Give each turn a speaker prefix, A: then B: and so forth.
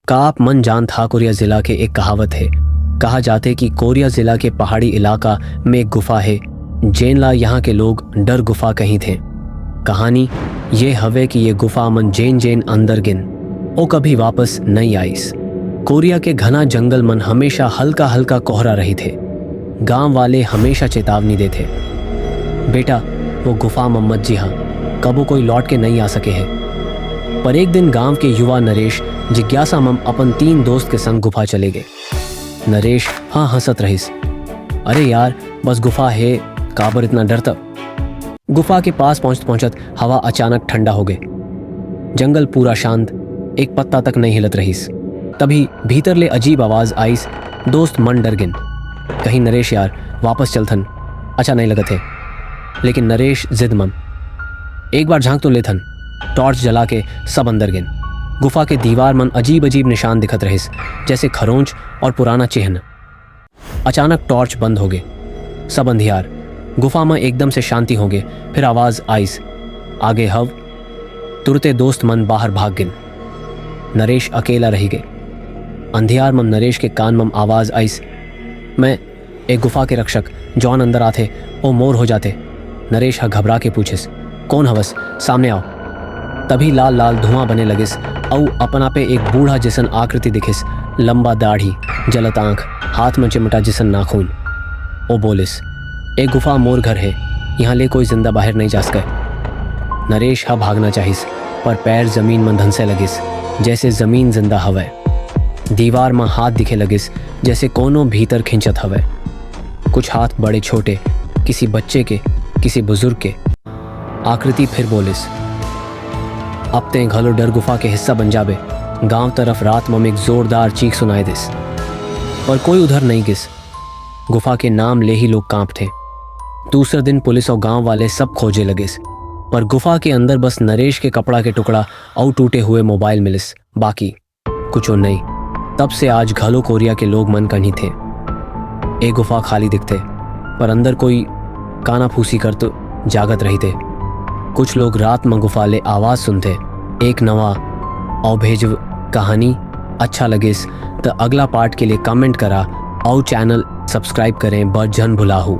A: काप मन जान था कोरिया जिला के एक कहावत है। कहा जाते कि कोरिया जिला के पहाड़ी इलाका में एक गुफा है, जेनला यहाँ के लोग डर गुफा कहीं थे। कहानी ये हवे कि ये गुफा मन जेन अंदर गिन ओ कभी वापस नहीं आईस। कोरिया के घना जंगल मन हमेशा हल्का हल्का कोहरा रही थे। गांव वाले हमेशा चेतावनी देते, बेटा वो गुफा मम्मत जी हाँ कबो कोई लौट के नहीं आ सके है। पर एक दिन गांव के युवा नरेश जिज्ञासा मम अपन 3 दोस्त के संग गुफा चले गए। नरेश हाँ हंसत रहिस, अरे यार बस गुफा है, काबर इतना डरता। गुफा के पास पहुंचत हवा अचानक ठंडा हो गए। जंगल पूरा शांत, एक पत्ता तक नहीं हिलत रहीस। तभी भीतर ले अजीब आवाज आईस। दोस्त मन डर गिन, कहीं नरेश यार वापस चलथन, अच्छा नहीं लगत है। लेकिन नरेश जिद मम, एक बार झांक तो लेथन। टॉर्च जला के सब अंदर गिन। गुफा के दीवार मन अजीब अजीब निशान दिखत रहिस, जैसे खरोंच और पुराना चिन्ह। अचानक टॉर्च बंद हो गए, सब अंधियार। गुफा में एकदम से शांति हो गए। फिर आवाज आईस, आगे हव। तुरते दोस्त मन बाहर भाग गिन। नरेश अकेला रह गए। अंधियार मम नरेश के कान मम आवाज आईस, मैं एक गुफा के रक्षक जॉन अंदर आते ओ मोर हो जाते। नरेश घबरा के पूछिस, कौन हवस, सामने आओ। तभी लाल लाल धुआं बने लगिस औ अपना पे एक बूढ़ा जिसन आकृति दिखिस, लंबा दाढ़ी, जलत आंख, हाथ में चिमटा जिसन नाखून। ओ बोलिस, एक गुफा मोर घर है, यहाँ ले कोई जिंदा बाहर नहीं जा सके। नरेश भागना चाहिस, पर पैर जमीन में धंसे लगिस, जैसे जमीन जिंदा हवे। दीवार में हाथ दिखे लगिस, जैसे कोनो भीतर खिंचत हवे। कुछ हाथ बड़े छोटे, किसी बच्चे के, किसी बुजुर्ग के। आकृति फिर बोलिस, अब ते घलो डर गुफा के हिस्सा बन जाबे। गांव तरफ रात में एक जोरदार चीख सुनाई दिस, पर कोई उधर नहीं गिस। गुफा के नाम ले ही लोग कांप थे। दूसरे दिन पुलिस और गांव वाले सब खोजे लगिस, पर गुफा के अंदर बस नरेश के कपड़ा के टुकड़ा और टूटे हुए मोबाइल मिलिस, बाकी कुछ नहीं। तब से आज घलो कोरिया के लोग मन कहीं थे। एक गुफा खाली दिखते, पर अंदर कोई काना फूसी कर तो जागत रही थे। कुछ लोग रात में गुफा ले आवाज सुनते। एक नवा और भेजव कहानी अच्छा लगिस तो अगला पार्ट के लिए कमेंट करा और चैनल सब्सक्राइब करें बर्जन भुलाहू।